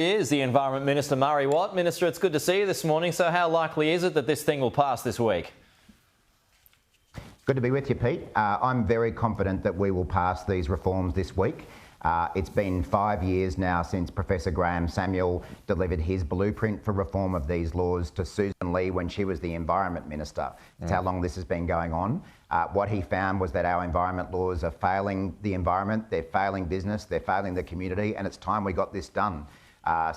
Is the Environment Minister, Murray Watt. Minister, it's good to see you this morning. So how likely is it that this thing will pass this week? Good to be with you, Pete. I'm very confident that we will pass these reforms this week. It's been 5 years now since Professor Graham Samuel delivered his blueprint for reform of these laws to Susan Lee when she was the Environment Minister. That's how long this has been going on. What he found was that our environment laws are failing the environment, they're failing business, they're failing the community, and it's time we got this done.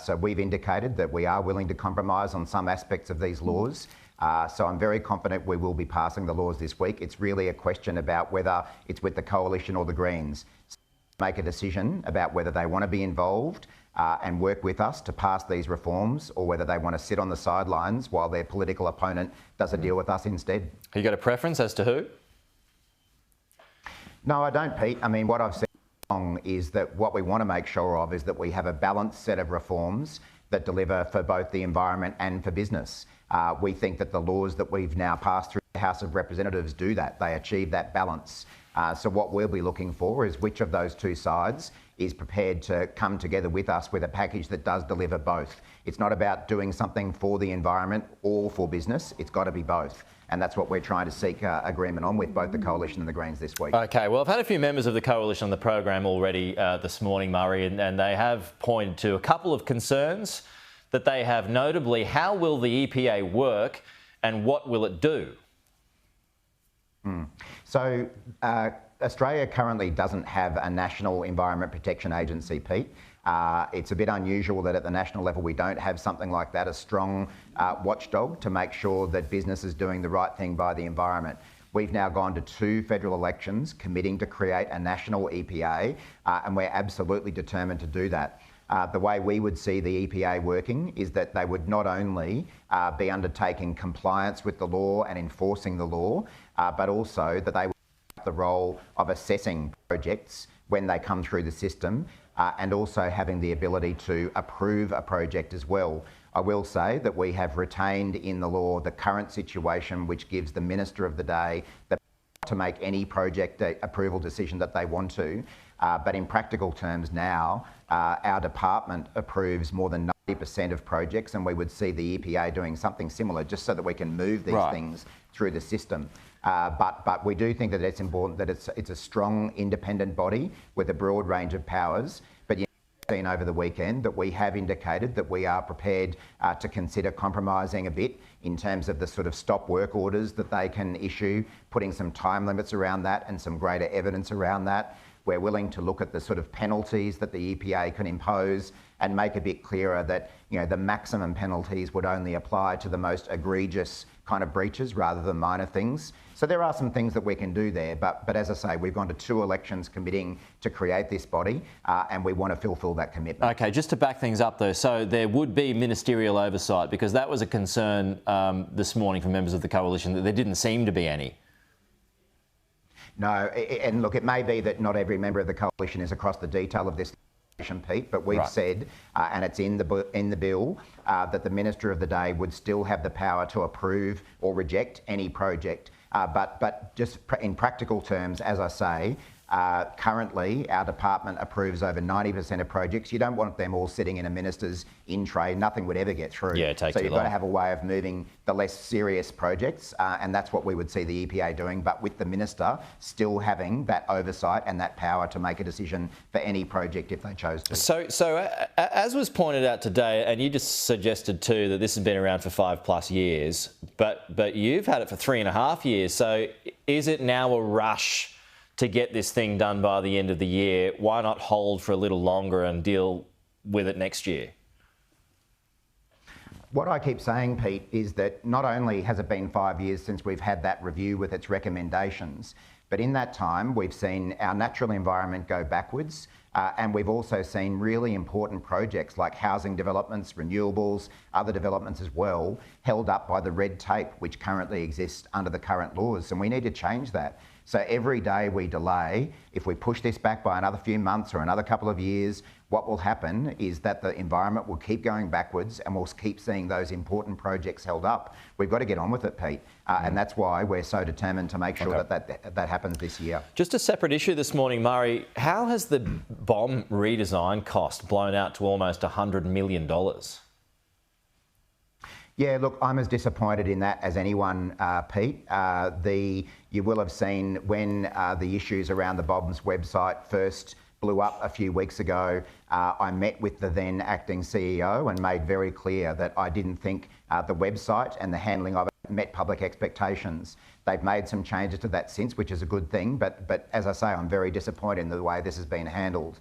So we've indicated that we are willing to compromise on some aspects of these laws. So I'm very confident we will be passing the laws this week. It's really a question about whether it's with the Coalition or the Greens. So make a decision about whether they want to be involved and work with us to pass these reforms, or whether they want to sit on the sidelines while their political opponent does a deal with us instead. Have you got a preference as to who? No, I don't, Pete. I mean, what I've said is that what we want to make sure of is that we have a balanced set of reforms that deliver for both the environment and for business. We think that the laws that we've now passed through the House of Representatives do that. They achieve that balance. So what we'll be looking for is which of those two sides is prepared to come together with us with a package that does deliver both. It's not about doing something for the environment or for business. It's got to be both. And that's what we're trying to seek agreement on with both the Coalition and the Greens this week. OK, well, I've had a few members of the Coalition on the program already this morning, Murray, and they have pointed to a couple of concerns that they have, notably, how will the EPA work and what will it do? So Australia currently doesn't have a National Environment Protection Agency, Pete. It's a bit unusual that at the national level we don't have something like that, a strong watchdog to make sure that business is doing the right thing by the environment. We've now gone to 2 federal elections committing to create a national EPA, and we're absolutely determined to do that. The way we would see the EPA working is that they would not only be undertaking compliance with the law and enforcing the law, but also that they would have the role of assessing projects when they come through the system, and also having the ability to approve a project as well. I will say that we have retained in the law the current situation, which gives the Minister of the day the power to make any project approval decision that they want to. But in practical terms now, our department approves more than 90% of projects, and we would see the EPA doing something similar just so that we can move these things through the system. But we do think that it's important that it's a strong independent body with a broad range of powers. But you've seen over the weekend that we have indicated that we are prepared to consider compromising a bit in terms of the sort of stop work orders that they can issue, putting some time limits around that and some greater evidence around that. We're willing to look at the sort of penalties that the EPA can impose and make a bit clearer that, you know, the maximum penalties would only apply to the most egregious kind of breaches rather than minor things. So there are some things that we can do there, but as I say, we've gone to 2 elections committing to create this body, and we want to fulfil that commitment. OK, just to back things up though, so there would be ministerial oversight, because that was a concern this morning from members of the Coalition, that there didn't seem to be any. No, and look, it may be that not every member of the Coalition is across the detail of this, Pete, but we've said, and it's in the bill, that the Minister of the Day would still have the power to approve or reject any project. But just in practical terms, as I say, currently our department approves over 90% of projects. You don't want them all sitting in a minister's in-tray. Nothing would ever get through. Yeah, it takes so you've got to have a way of moving the less serious projects, and that's what we would see the EPA doing, but with the minister still having that oversight and that power to make a decision for any project if they chose to. So as was pointed out today, and you just suggested too that this has been around for 5+ years, but you've had it for 3.5 years. So is it now a rush to get this thing done by the end of the year? Why not hold for a little longer and deal with it next year? What I keep saying, Pete, is that not only has it been 5 years since we've had that review with its recommendations, but in that time we've seen our natural environment go backwards, and we've also seen really important projects like housing developments, renewables, other developments as well, held up by the red tape which currently exists under the current laws, and we need to change that. So every day we delay, if we push this back by another few months or another couple of years, what will happen is that the environment will keep going backwards and we'll keep seeing those important projects held up. We've got to get on with it, Pete. And that's why we're so determined to make sure that happens this year. Just a separate issue this morning, Murray. How has the bomb redesign cost blown out to almost $100 million? Yeah, look, I'm as disappointed in that as anyone, Pete. You will have seen when the issues around the bombs website first blew up a few weeks ago, I met with the then acting CEO and made very clear that I didn't think the website and the handling of it met public expectations. They've made some changes to that since, which is a good thing, but as I say, I'm very disappointed in the way this has been handled.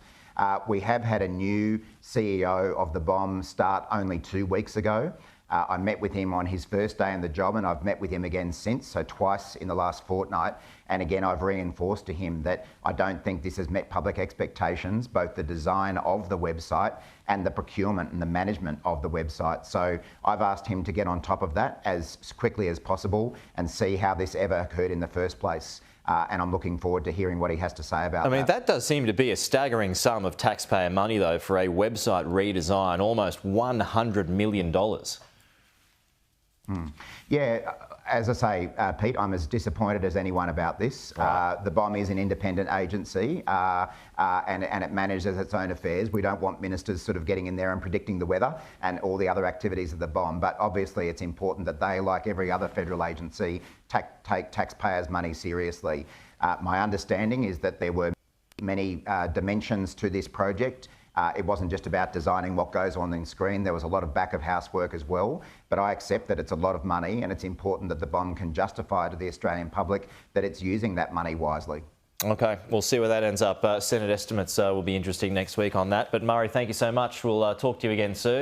We have had a new CEO of the bomb start only 2 weeks ago. I met with him on his first day in the job and I've met with him again since, so twice in the last fortnight. And again, I've reinforced to him that I don't think this has met public expectations, both the design of the website and the procurement and the management of the website. So I've asked him to get on top of that as quickly as possible and see how this ever occurred in the first place. And I'm looking forward to hearing what he has to say about that. I mean, that does seem to be a staggering sum of taxpayer money, though, for a website redesign, almost $100 million. Yeah, as I say, Pete, I'm as disappointed as anyone about this. Right. The bomb is an independent agency and it manages its own affairs. We don't want ministers sort of getting in there and predicting the weather and all the other activities of the bomb. But obviously it's important that they, like every other federal agency, take taxpayers' money seriously. My understanding is that there were many dimensions to this project. It wasn't just about designing what goes on the screen. There was a lot of back of house work as well. But I accept that it's a lot of money and it's important that the bomb can justify to the Australian public that it's using that money wisely. OK, we'll see where that ends up. Senate estimates will be interesting next week on that. But Murray, thank you so much. We'll talk to you again soon.